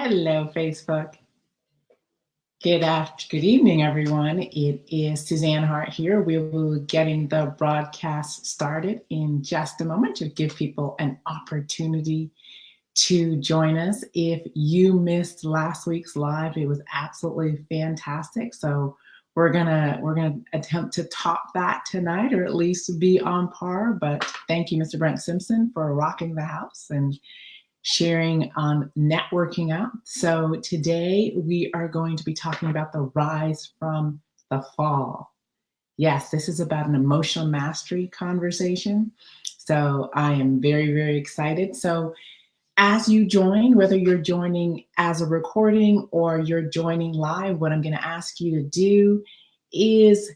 Hello, Facebook. Good evening, everyone. It is Suzanne Hart here. We will be getting the broadcast started in just a moment to give people an opportunity to join us. If you missed last week's live, it was absolutely fantastic. So we're gonna attempt to top that tonight, or at least be on par. But thank you, Mr. Brent Simpson, for rocking the house and sharing on networking up. So today we are going to be talking about the rise from the fall. Yes, this is about an emotional mastery conversation. So I am very, very excited. So as you join, whether you're joining as a recording or you're joining live, what I'm going to ask you to do is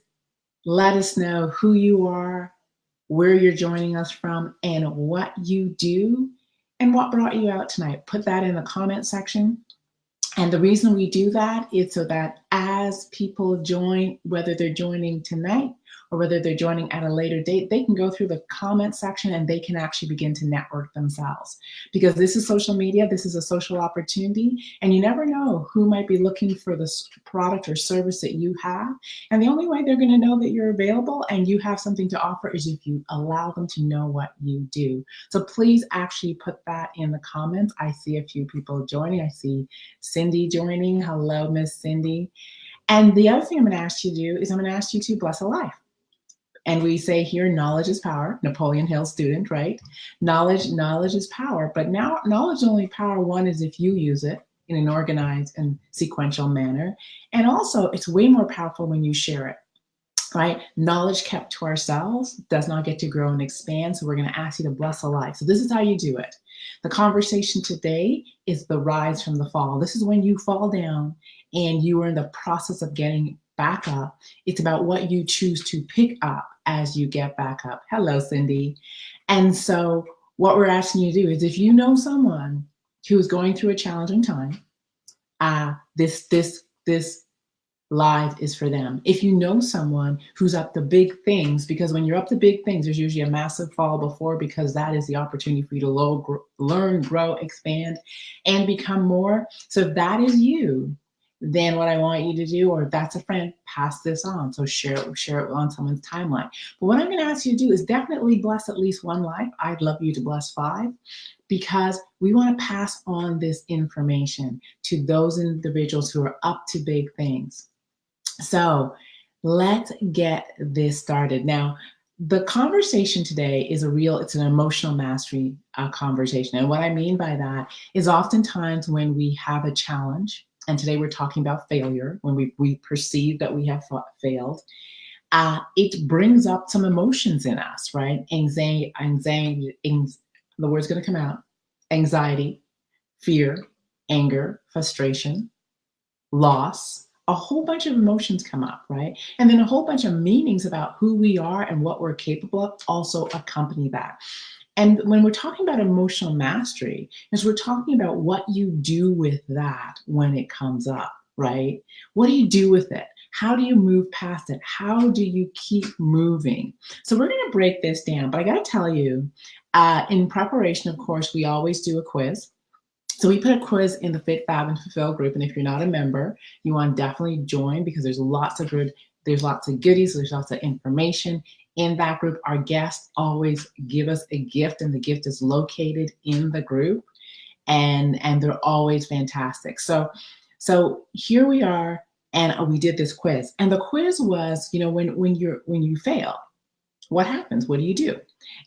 let us know who you are, where you're joining us from, and what you do, and what brought you out tonight. Put that in the comment section. And the reason we do that is so that as people join, whether they're joining tonight or whether they're joining at a later date, they can go through the comment section and they can actually begin to network themselves. Because this is social media, this is a social opportunity, and you never know who might be looking for this product or service that you have. And the only way they're going to know that you're available and you have something to offer is if you allow them to know what you do. So please actually put that in the comments. I see a few people joining. I see Cindy joining. Hello, Miss Cindy. And the other thing I'm going to ask you to do is I'm going to ask you to bless a life. And we say here, knowledge is power. Napoleon Hill student, right? Knowledge is power. But now knowledge only power, one, is if you use it in an organized and sequential manner. And also, it's way more powerful when you share it, right? Knowledge kept to ourselves does not get to grow and expand. So we're going to ask you to bless a life. So this is how you do it. The conversation today is the rise from the fall. This is when you fall down and you are in the process of getting back up. It's about what you choose to pick up as you get back up. Hello, Cindy. And so what we're asking you to do is, if you know someone who is going through a challenging time, this live is for them. If you know someone who's up to big things, because when you're up to big things, there's usually a massive fall before, because that is the opportunity for you to learn, grow, expand, and become more. So if that is you, then what I want you to do, or if that's a friend, pass this on. So share it on someone's timeline. But what I'm going to ask you to do is definitely bless at least one life. I'd love you to bless 5, because we want to pass on this information to those individuals who are up to big things. So let's get this started. Now, the conversation today is it's an emotional mastery conversation. And what I mean by that is, oftentimes when we have a challenge, and today we're talking about failure, when we perceive that we have failed, it brings up some emotions in us, right? Anxiety, the word's going to come out: anxiety, fear, anger, frustration, loss. A whole bunch of emotions come up, right? And then a whole bunch of meanings about who we are and what we're capable of also accompany that. And when we're talking about emotional mastery, is we're talking about what you do with that when it comes up, right? What do you do with it? How do you move past it? How do you keep moving? So we're going to break this down, but I got to tell you, in preparation, of course, we always do a quiz. So we put a quiz in the Fit, Fab, and Fulfill group. And if you're not a member, you want to definitely join, because there's lots of goodies, there's lots of information in that group. Our guests always give us a gift, and the gift is located in the group, and they're always fantastic. So here we are, and we did this quiz. And the quiz was, when you fail, what happens? What do you do?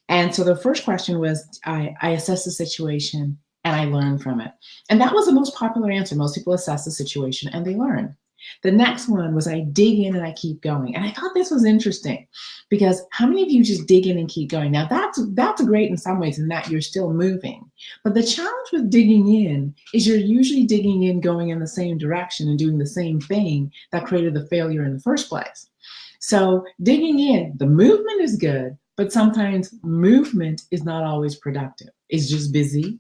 And so the first question was, I assess the situation and I learn from it. And that was the most popular answer. Most people assess the situation and they learn. The next one was, I dig in and I keep going. And I thought this was interesting, because how many of you just dig in and keep going? Now that's great in some ways, in that you're still moving. But the challenge with digging in is you're usually digging in, going in the same direction and doing the same thing that created the failure in the first place. So digging in, the movement is good, but sometimes movement is not always productive. It's just busy,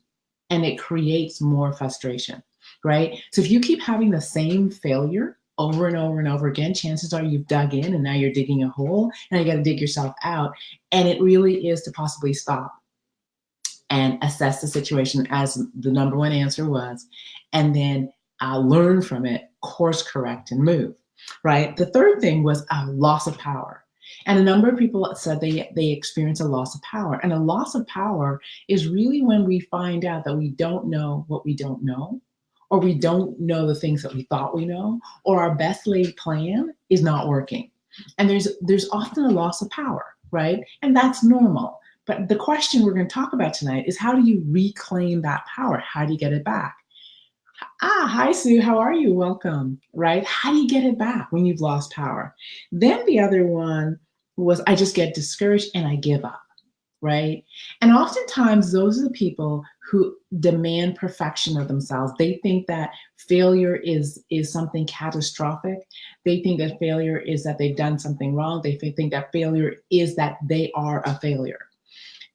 and it creates more frustration, right? So if you keep having the same failure over and over and over again, chances are you've dug in and now you're digging a hole, and you got to dig yourself out. And it really is to possibly stop and assess the situation as the number one answer was, and then learn from it, course correct, and move, right? The third thing was a loss of power. And a number of people said they experience a loss of power. And a loss of power is really when we find out that we don't know what we don't know, or we don't know the things that we thought we know, or our best laid plan is not working. And there's often a loss of power, right? And that's normal. But the question we're going to talk about tonight is, how do you reclaim that power? How do you get it back? Hi, Sue. How are you? Welcome, right? How do you get it back when you've lost power? Then the other one was, I just get discouraged and I give up, right? And oftentimes those are the people who demand perfection of themselves. They think that failure is something catastrophic. They think that failure is that they've done something wrong. They think that failure is that they are a failure.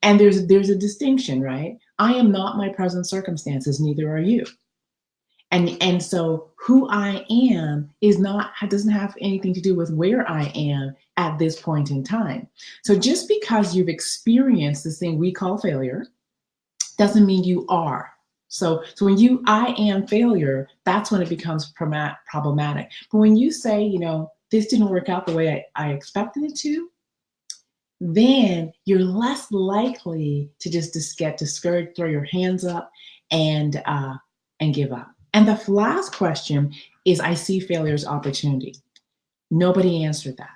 And there's a distinction, right? I am not my present circumstances, neither are you. And so who I am doesn't have anything to do with where I am at this point in time. So just because you've experienced this thing we call failure doesn't mean you are. So when I am failure, that's when it becomes problematic. But when you say, this didn't work out the way I expected it to, then you're less likely to just get discouraged, throw your hands up, and give up. And the last question is, I see failure as opportunity. Nobody answered that.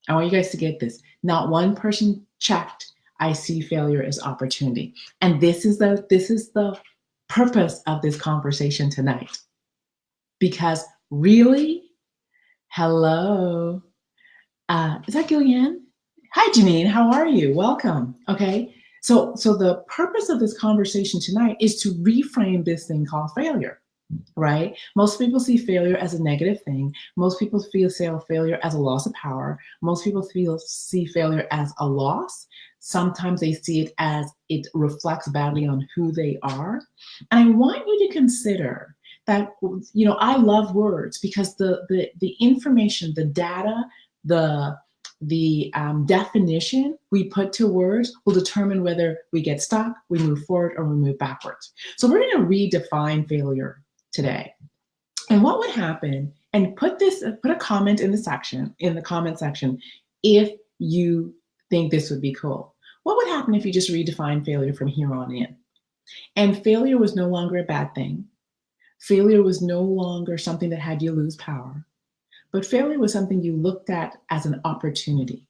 I want you guys to get this. Not one person checked, I see failure as opportunity. And this is the purpose of this conversation tonight. Because really, hello, is that Gillian? Hi, Janine, how are you? Welcome, okay? So the purpose of this conversation tonight is to reframe this thing called failure. Right? Most people see failure as a negative thing. Most people see failure as a loss of power. Most people see failure as a loss. Sometimes they see it as it reflects badly on who they are. And I want you to consider that, I love words because the information, the data, the definition we put to words will determine whether we get stuck, we move forward, or we move backwards. So we're going to redefine failure today. And what would happen, and put a comment in the comment section if you think this would be cool. What would happen if you just redefine failure from here on in? And failure was no longer a bad thing. Failure was no longer something that had you lose power. But failure was something you looked at as an opportunity.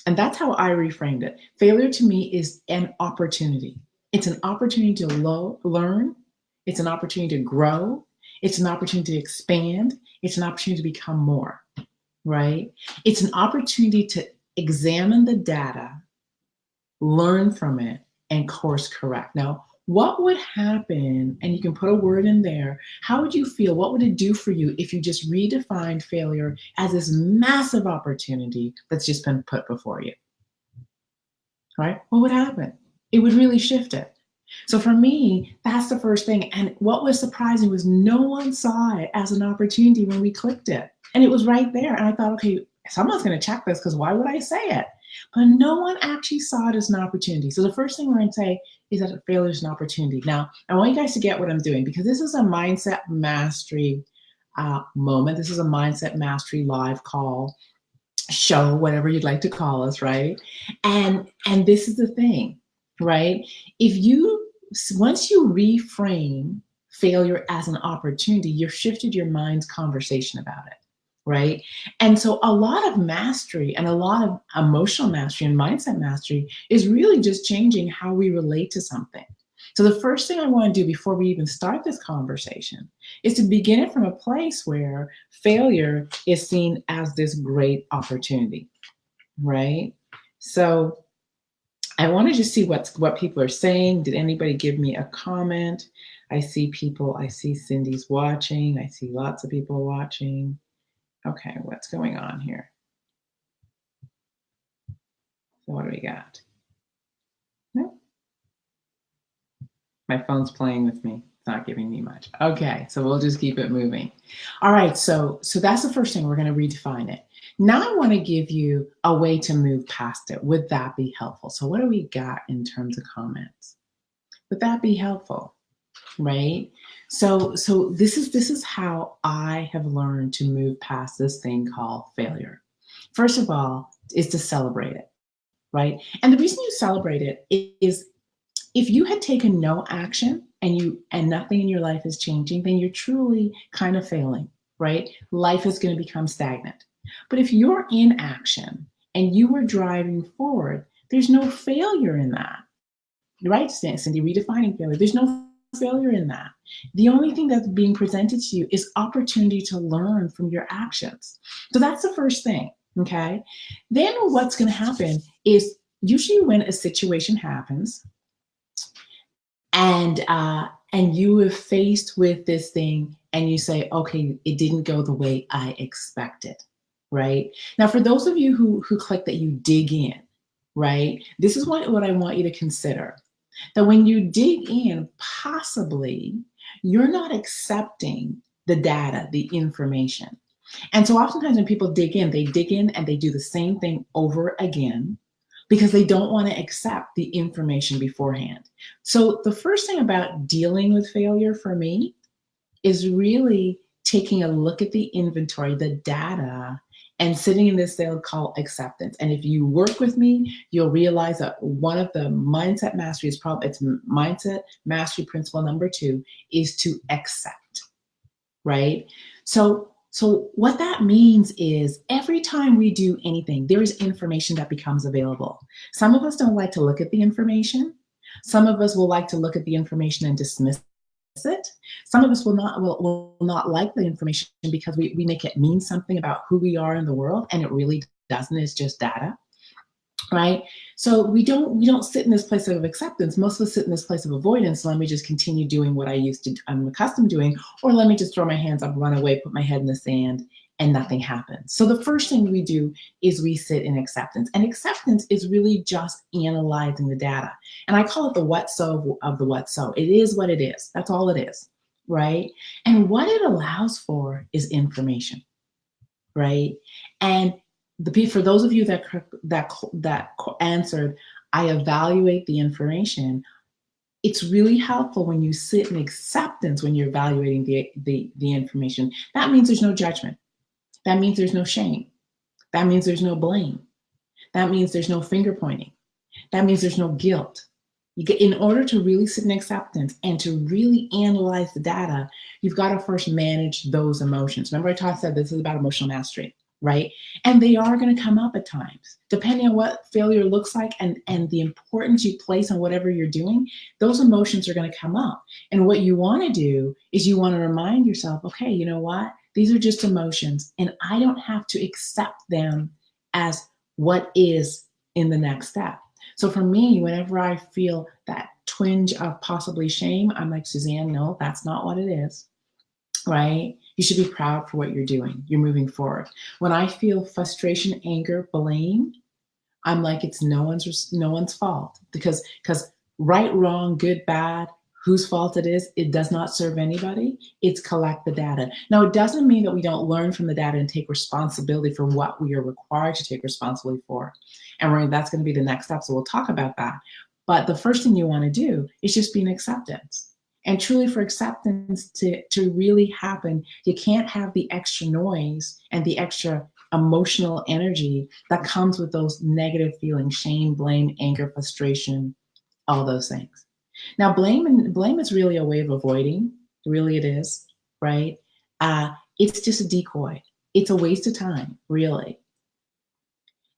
And that's how I reframed it. Failure to me is an opportunity. It's an opportunity to learn. It's an opportunity to grow. It's an opportunity to expand. It's an opportunity to become more, right? It's an opportunity to examine the data, learn from it, and course correct. Now, what would happen, and you can put a word in there, how would you feel? What would it do for you if you just redefined failure as this massive opportunity that's just been put before you? Right? What would happen? It would really shift it. So for me, that's the first thing. And what was surprising was no one saw it as an opportunity when we clicked it. And it was right there. And I thought, okay, someone's going to check this because why would I say it? But no one actually saw it as an opportunity. So the first thing we're going to say is that failure is an opportunity. Now, I want you guys to get what I'm doing because this is a mindset mastery moment. This is a mindset mastery live call, show, whatever you'd like to call us, right? And this is the thing, right? Once you reframe failure as an opportunity, you've shifted your mind's conversation about it, right? And so a lot of mastery and a lot of emotional mastery and mindset mastery is really just changing how we relate to something. So the first thing I want to do before we even start this conversation is to begin it from a place where failure is seen as this great opportunity, right? So I want to just see what people are saying. Did anybody give me a comment? I see Cindy's watching. I see lots of people watching. Okay, what's going on here? So what do we got? No. My phone's playing with me. It's not giving me much. Okay, so we'll just keep it moving. All right, so that's the first thing. We're going to redefine it. Now I want to give you a way to move past it. Would that be helpful? So what do we got in terms of comments? Would that be helpful? Right? So this is how I have learned to move past this thing called failure. First of all, is to celebrate it, right? And the reason you celebrate it is if you had taken no action and nothing in your life is changing, then you're truly kind of failing, right? Life is going to become stagnant. But if you're in action and you are driving forward, there's no failure in that, right, Cindy? Redefining failure. There's no failure in that. The only thing that's being presented to you is opportunity to learn from your actions. So that's the first thing. Okay. Then what's going to happen is usually when a situation happens, and you are faced with this thing and you say, okay, it didn't go the way I expected, right? Now, for those of you who click that you dig in, right, this is what I want you to consider, that when you dig in, possibly you're not accepting the data, the information. And so oftentimes when people dig in, they dig in and they do the same thing over again because they don't want to accept the information beforehand. So the first thing about dealing with failure for me is really taking a look at the inventory, the data, and sitting in this thing called acceptance. And if you work with me, you'll realize that one of the mindset mastery is probably it's mindset mastery principle number 2 is to accept, right? So what that means is every time we do anything, there is information that becomes available. Some of us don't like to look at the information. Some of us will like to look at the information and dismiss it. Some of us will not like the information because we make it mean something about who we are in the world, and it really doesn't. It's just data, right? So we don't sit in this place of acceptance. Most of us sit in this place of avoidance. Let me just continue doing what I'm accustomed doing, or let me just throw my hands up, run away, put my head in the sand, and nothing happens. So the first thing we do is we sit in acceptance. And acceptance is really just analyzing the data. And I call it the what so of the what so. It is what it is. That's all it is, right? And what it allows for is information, right? And for those of you that answered, I evaluate the information. It's really helpful when you sit in acceptance when you're evaluating the information. That means there's no judgment. That means there's no shame. That means there's no blame. That means there's no finger pointing. That means there's no guilt. In order to really sit in acceptance and to really analyze the data, you've got to first manage those emotions. Remember I said this is about emotional mastery, right? And they are going to come up at times. Depending on what failure looks like and the importance you place on whatever you're doing, those emotions are going to come up. And what you want to do is you want to remind yourself, okay, you know what? These are just emotions, and I don't have to accept them as what is in the next step. So for me, whenever I feel that twinge of possibly shame, I'm like, Suzanne, no, that's not what it is, right? You should be proud for what you're doing. You're moving forward. When I feel frustration, anger, blame, I'm like, it's no one's fault because right, wrong, good, bad, whose fault it is, it does not serve anybody. It's collect the data. Now, it doesn't mean that we don't learn from the data and take responsibility for what we are required to take responsibility for. And that's going to be the next step. So we'll talk about that. But the first thing you want to do is just be in acceptance. And truly for acceptance to really happen, you can't have the extra noise and the extra emotional energy that comes with those negative feelings, shame, blame, anger, frustration, all those things. Now, blame is really a way of avoiding. Really, it is, right? It's just a decoy. It's a waste of time, really.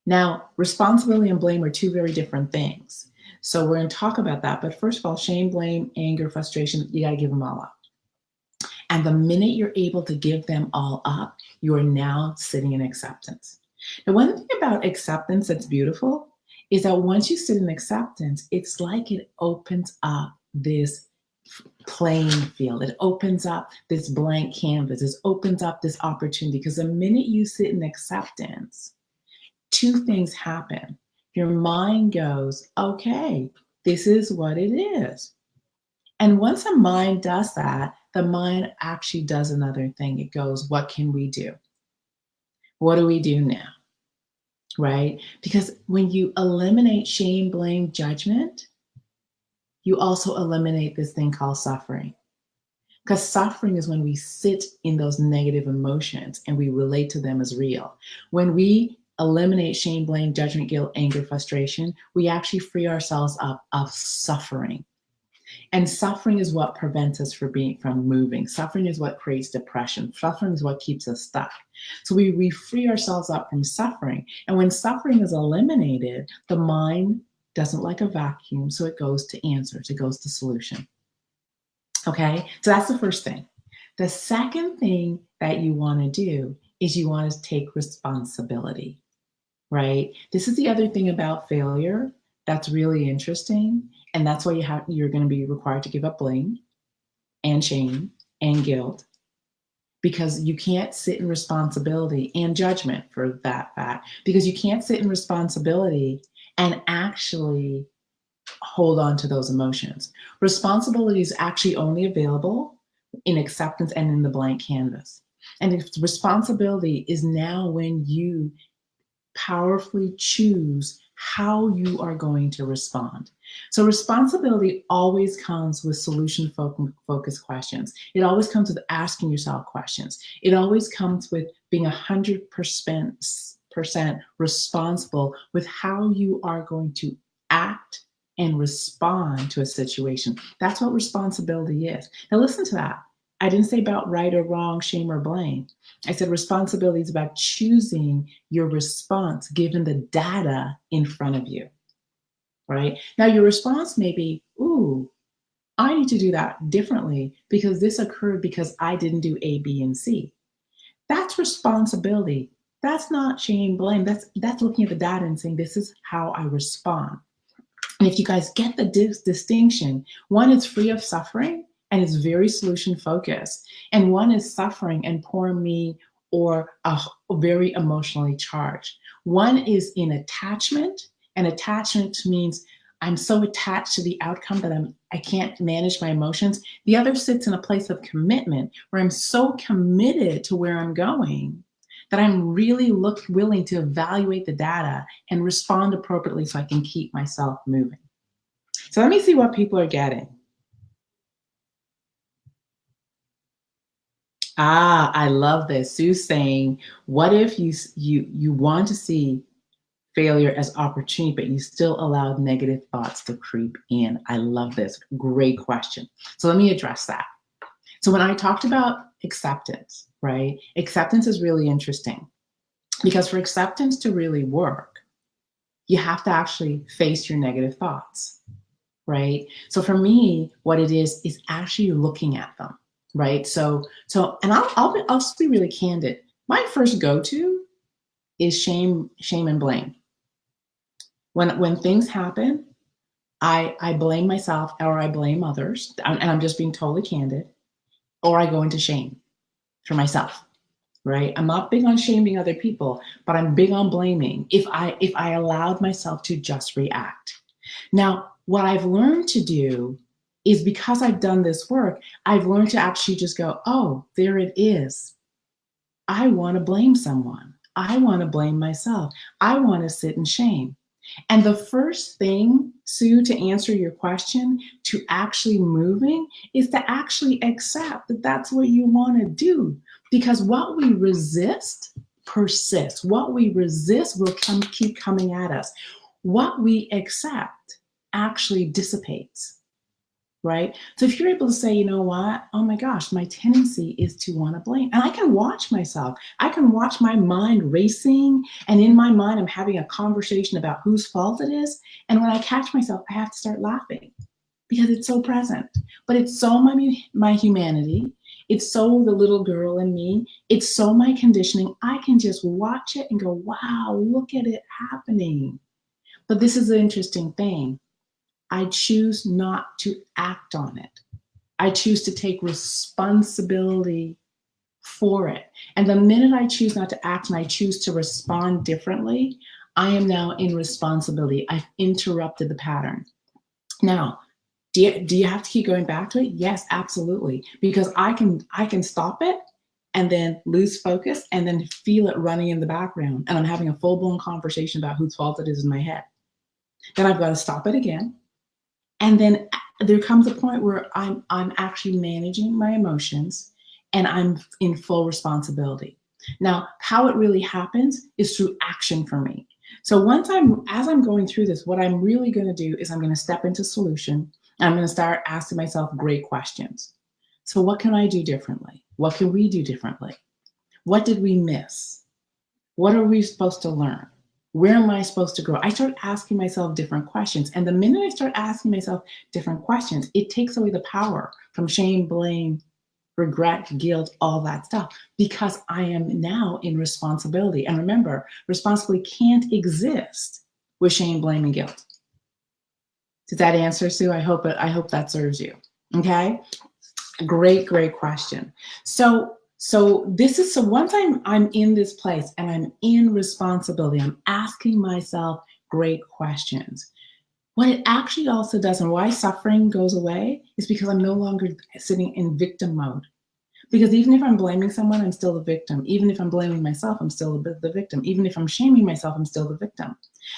Now, responsibility and blame are two very different things. So we're going to talk about that. But first of all, shame, blame, anger, frustration, you got to give them all up. And the minute you're able to give them all up, you are now sitting in acceptance. Now, one thing about acceptance that's beautiful is that once you sit in acceptance, it's like it opens up this playing field. It opens up this blank canvas. It opens up this opportunity because the minute you sit in acceptance, two things happen. Your mind goes, okay, this is what it is. And once a mind does that, the mind actually does another thing. It goes, what can we do? What do we do now? Right? Because when you eliminate shame, blame, judgment, you also eliminate this thing called suffering. Because suffering is when we sit in those negative emotions and we relate to them as real. When we eliminate shame, blame, judgment, guilt, anger, frustration, we actually free ourselves up of suffering. And suffering is what prevents us from moving. Suffering is what creates depression. Suffering is what keeps us stuck. So we free ourselves up from suffering. And when suffering is eliminated, the mind doesn't like a vacuum, so it goes to answers, it goes to solution. Okay, so that's the first thing. The second thing that you want to do is you want to take responsibility, right? This is the other thing about failure that's really interesting. And that's why you're going to be required to give up blame and shame and guilt, because you can't sit in responsibility and judgment for that fact, because you can't sit in responsibility and actually hold on to those emotions. Responsibility is actually only available in acceptance and in the blank canvas. And if responsibility is now when you powerfully choose how you are going to respond. So responsibility always comes with solution focused questions. It always comes with asking yourself questions. It always comes with being 100% responsible with how you are going to act and respond to a situation. That's what responsibility is. Now listen to that. I didn't say about right or wrong, shame or blame. I said responsibility is about choosing your response given the data in front of you, right? Now your response may be, ooh, I need to do that differently because this occurred because I didn't do A, B, and C. That's responsibility. That's not shame, blame. That's looking at the data and saying, this is how I respond. And if you guys get the distinction, one is free of suffering and it's very solution focused. And one is suffering and poor me or very emotionally charged. One is in attachment, and attachment means I'm so attached to the outcome that I can't manage my emotions. The other sits in a place of commitment where I'm so committed to where I'm going that I'm really willing to evaluate the data and respond appropriately so I can keep myself moving. So let me see what people are getting. I love this. Sue's saying, what if you want to see failure as opportunity, but you still allowed negative thoughts to creep in? I love this. Great question. So let me address that. So when I talked about acceptance, right? Acceptance is really interesting because for acceptance to really work, you have to actually face your negative thoughts, right? So for me, what it is actually looking at them, right? So, and I'll just be really candid. My first go-to is shame and blame. When things happen, I blame myself or I blame others, and I'm just being totally candid, or I go into shame for myself, right? I'm not big on shaming other people, but I'm big on blaming if I allowed myself to just react. Now, what I've learned to do is, because I've done this work, I've learned to actually just go, oh, there it is. I want to blame someone. I want to blame myself. I want to sit in shame. And the first thing, Sue, to answer your question, to actually moving is to actually accept that that's what you want to do. Because what we resist persists. What we resist will keep coming at us. What we accept actually dissipates, right? So if you're able to say, you know what, oh my gosh, my tendency is to want to blame. And I can watch myself. I can watch my mind racing. And in my mind, I'm having a conversation about whose fault it is. And when I catch myself, I have to start laughing because it's so present. But it's so my humanity. It's so the little girl in me. It's so my conditioning. I can just watch it and go, wow, look at it happening. But this is the interesting thing. I choose not to act on it. I choose to take responsibility for it. And the minute I choose not to act and I choose to respond differently, I am now in responsibility. I've interrupted the pattern. Now, do you have to keep going back to it? Yes, absolutely. Because I can stop it and then lose focus and then feel it running in the background. And I'm having a full-blown conversation about whose fault it is in my head. Then I've got to stop it again. And then there comes a point where I'm actually managing my emotions and I'm in full responsibility. Now, how it really happens is through action for me. So as I'm going through this, what I'm really going to do is I'm going to step into solution. I'm going to start asking myself great questions. So what can I do differently? What can we do differently? What did we miss? What are we supposed to learn? Where am I supposed to grow? I start asking myself different questions. And the minute I start asking myself different questions, it takes away the power from shame, blame, regret, guilt, all that stuff, because I am now in responsibility. And remember, responsibility can't exist with shame, blame, and guilt. Did that answer, Sue? I hope that serves you. Okay. Great question. So once I'm in this place and I'm in responsibility, I'm asking myself great questions. What it actually also does, and why suffering goes away, is because I'm no longer sitting in victim mode. Because even if I'm blaming someone, I'm still the victim. Even if I'm blaming myself, I'm still the victim. Even if I'm shaming myself, I'm still the victim.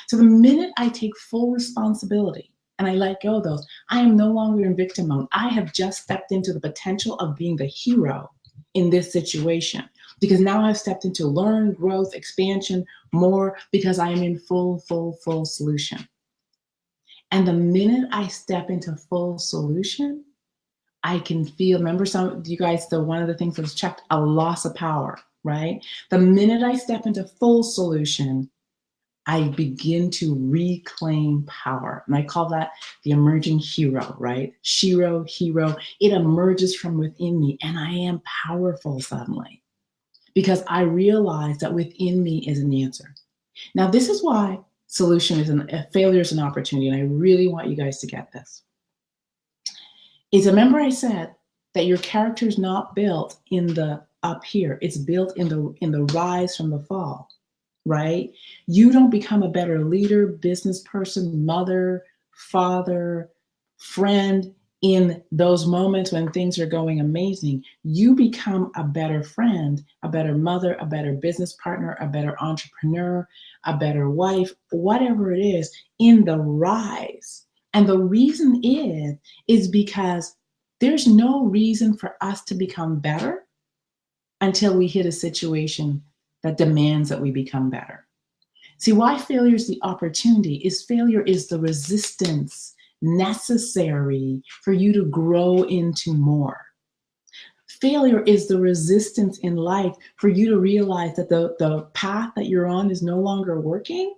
So the minute I take full responsibility and I let go of those, I am no longer in victim mode. I have just stepped into the potential of being the hero in this situation. Because now I've stepped into learn, growth, expansion, more, because I am in full solution. And the minute I step into full solution, I can feel, remember some of you guys, one of the things that was checked, a loss of power, right? The minute I step into full solution, I begin to reclaim power. And I call that the emerging hero, right? Shiro, hero. It emerges from within me and I am powerful suddenly because I realize that within me is an answer. Now, this is why failure is an opportunity. And I really want you guys to get this. Remember I said that your character is not built in the up here. It's built in the rise from the fall, right? You don't become a better leader, business person, mother, father, friend in those moments when things are going amazing. You become a better friend, a better mother, a better business partner, a better entrepreneur, a better wife, whatever it is, in the rise. And the reason is because there's no reason for us to become better until we hit a situation that demands that we become better. See, why failure is the opportunity is failure is the resistance necessary for you to grow into more. Failure is the resistance in life for you to realize that the path that you're on is no longer working.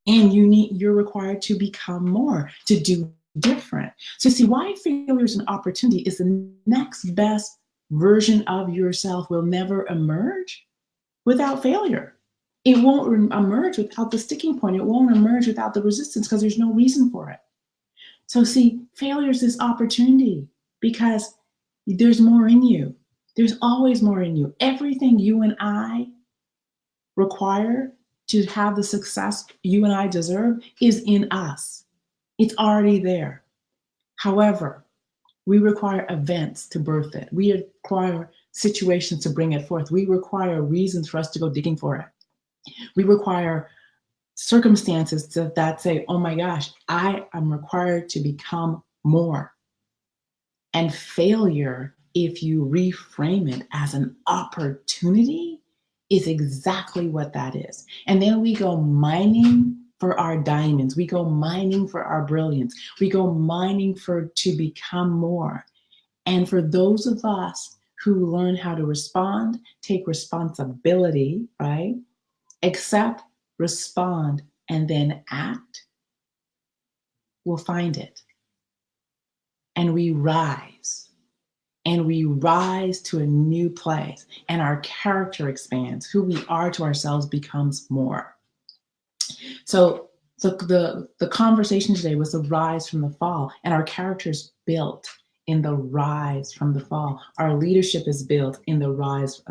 And you're required to become more, to do different. So see, why failure is an opportunity is the next best version of yourself will never emerge without failure. It won't emerge without the sticking point. It won't emerge without the resistance because there's no reason for it. So see, failure is this opportunity because there's more in you. There's always more in you. Everything you and I require to have the success you and I deserve is in us. It's already there. However, we require events to birth it. We require situations to bring it forth. We require reasons for us to go digging for it. We require circumstances that say, oh my gosh, I am required to become more. And failure, if you reframe it as an opportunity, is exactly what that is. And then we go mining for our diamonds. We go mining for our brilliance. We go mining to become more. And for those of us who learn how to respond, take responsibility, right? Accept, respond, and then act, we'll find it. And we rise. And we rise to a new place. And our character expands. Who we are to ourselves becomes more. So the conversation today was the rise from the fall. And our character is built in the rise from the fall. Our leadership is built in the rise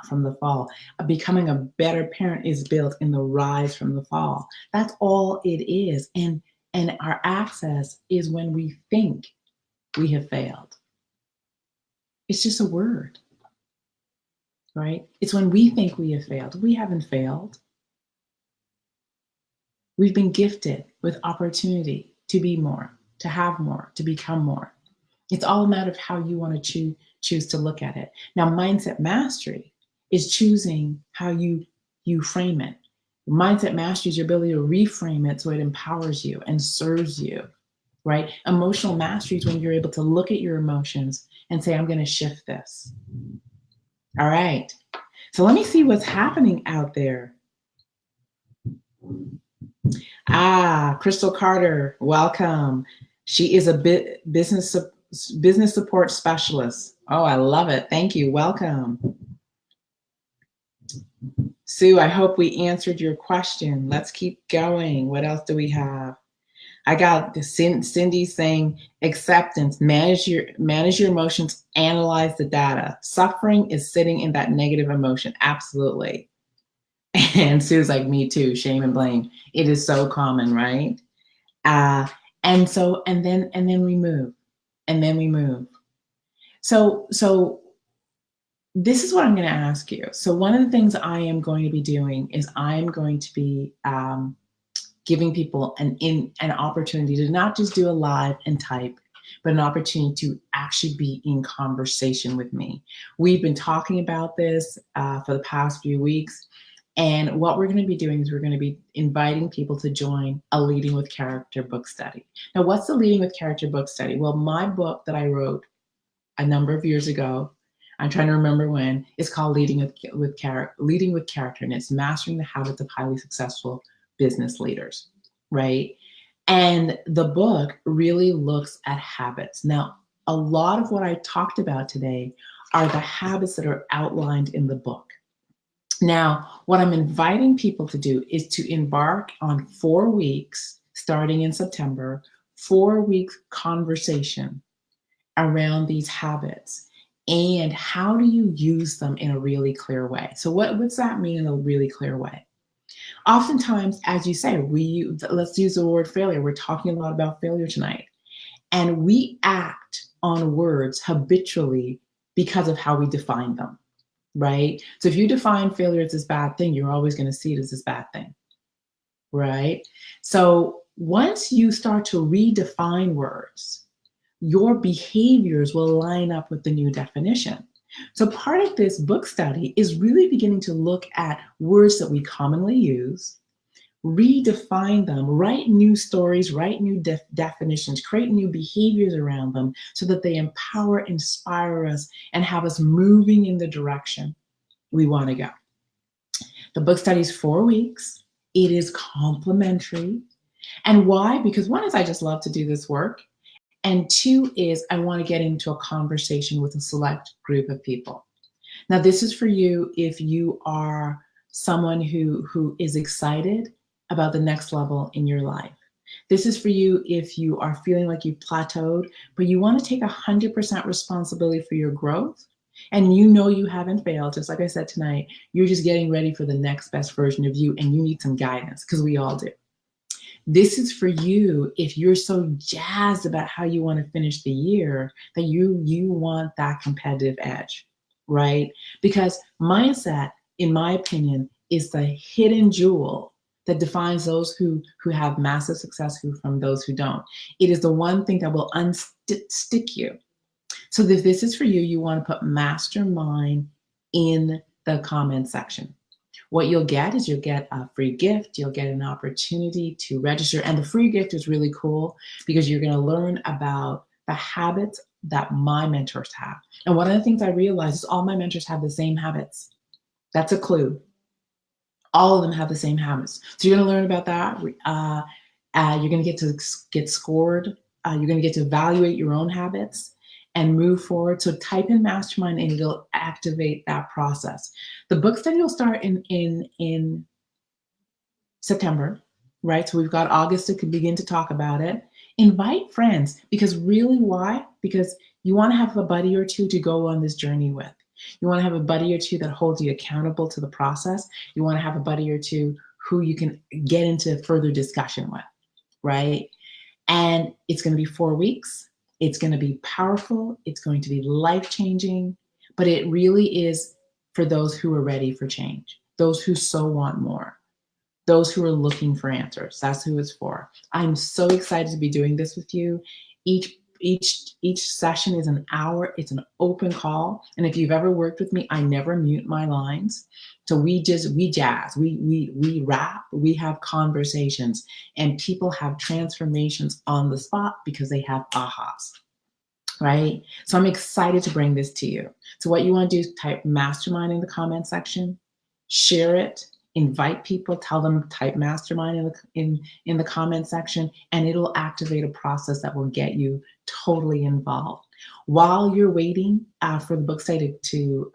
from the fall. Becoming a better parent is built in the rise from the fall. That's all it is. And our access is when we think we have failed. It's just a word, right? It's when we think we have failed. We haven't failed. We've been gifted with opportunity to be more. to have more, to become more. It's all a matter of how you want to choose to look at it. Now, mindset mastery is choosing how you frame it. Mindset mastery is your ability to reframe it so it empowers you and serves you, right? Emotional mastery is when you're able to look at your emotions and say, I'm going to shift this. All right. So let me see what's happening out there. Crystal Carter, welcome. She is a business support specialist. Oh, I love it. Thank you. Welcome. Sue, I hope we answered your question. Let's keep going. What else do we have? I got Cindy saying acceptance, manage your emotions, analyze the data. Suffering is sitting in that negative emotion. Absolutely. And Sue's like, me too, shame and blame. It is so common, right? And then we move. And then we move. So this is what I'm going to ask you. So one of the things I am going to be doing is I'm going to be giving people an opportunity to not just do a live and type, but an opportunity to actually be in conversation with me. We've been talking about this for the past few weeks. And what we're going to be doing is we're going to be inviting people to join a Leading with Character book study. Now, what's the Leading with Character book study? Well, my book that I wrote a number of years ago, I'm trying to remember when, it's called Leading with Character, and it's mastering the habits of highly successful business leaders, right? And the book really looks at habits. Now, a lot of what I talked about today are the habits that are outlined in the book. Now, what I'm inviting people to do is to embark on 4 weeks, starting in September, 4-week conversation around these habits and how do you use them in a really clear way. So what's that mean in a really clear way? Oftentimes, as you say, let's use the word failure. We're talking a lot about failure tonight. And we act on words habitually because of how we define them, right? So if you define failure as this bad thing, you're always going to see it as this bad thing, right? So once you start to redefine words, your behaviors will line up with the new definition. So part of this book study is really beginning to look at words that we commonly use, redefine them, write new stories, write new definitions, create new behaviors around them so that they empower, inspire us, and have us moving in the direction we want to go. The book study is 4 weeks. It is complimentary. And why? Because one is I just love to do this work. And 2 is I want to get into a conversation with a select group of people. Now, this is for you if you are someone who is excited about the next level in your life. This is for you if you are feeling like you've plateaued, but you want to take 100% responsibility for your growth. And you know you haven't failed. Just like I said tonight, you're just getting ready for the next best version of you and you need some guidance because we all do. This is for you if you're so jazzed about how you want to finish the year that you want that competitive edge, right? Because mindset, in my opinion, is the hidden jewel that defines those who have massive success from those who don't. It is the one thing that will unstick you. So if this is for you, you want to put mastermind in the comment section. What you'll get is you'll get a free gift. You'll get an opportunity to register. And the free gift is really cool because you're going to learn about the habits that my mentors have. And one of the things I realized is all my mentors have the same habits. That's a clue. All of them have the same habits. So you're going to learn about that. You're going to get scored. You're going to get to evaluate your own habits and move forward. So type in mastermind and it'll activate that process. The book study will start in September, right? So we've got August to begin to talk about it. Invite friends because really why? Because you want to have a buddy or two to go on this journey with. You want to have a buddy or two that holds you accountable to the process. You want to have a buddy or two who you can get into further discussion with, right? And it's going to be 4 weeks. It's going to be powerful. It's going to be life-changing, but it really is for those who are ready for change, those who so want more. those who are looking for answers. That's who it's for. I'm so excited to be doing this with you. Each session is an hour. It's an open call. And if you've ever worked with me, I never mute my lines. So we jazz, we rap, we have conversations, and people have transformations on the spot because they have ahas. Right? So I'm excited to bring this to you. So what you want to do is type mastermind in the comment section, share it, invite people, tell them type mastermind in the comment section, and it'll activate a process that will get you totally involved. While you're waiting for the book study to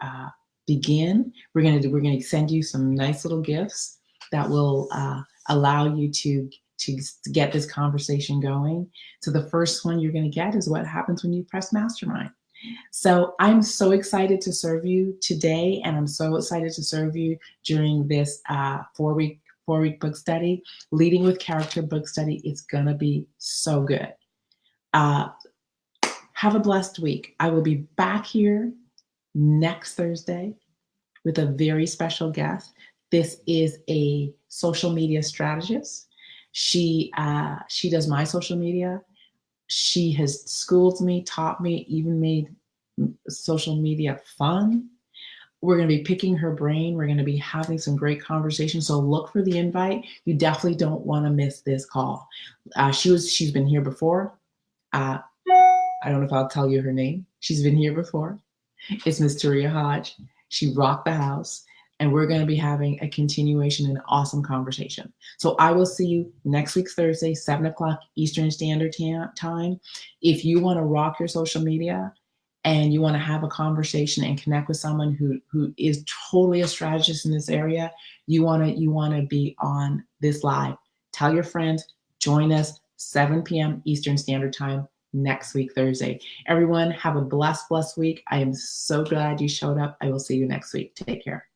begin, we're gonna send you some nice little gifts that will allow you to get this conversation going. So the first one you're going to get is what happens when you press mastermind. So I'm so excited to serve you today, and I'm so excited to serve you during this 4-week book study. Leading with Character book study is going to be so good. Have a blessed week. I will be back here next Thursday with a very special guest. This is a social media strategist. She does my social media. She has schooled me, taught me, even made social media fun. We're going to be picking her brain. We're going to be having some great conversations. So look for the invite. You definitely don't want to miss this call. She's been here before. I don't know if I'll tell you her name. She's been here before. It's Miss Taria Hodge. She rocked the house. And we're going to be having a continuation and awesome conversation. So I will see you next week, Thursday, 7 o'clock Eastern Standard Time. If you want to rock your social media and you want to have a conversation and connect with someone who is totally a strategist in this area, you want to be on this live. Tell your friends, join us 7 p.m. Eastern Standard Time next week, Thursday. Everyone, have a blessed week. I am so glad you showed up. I will see you next week. Take care.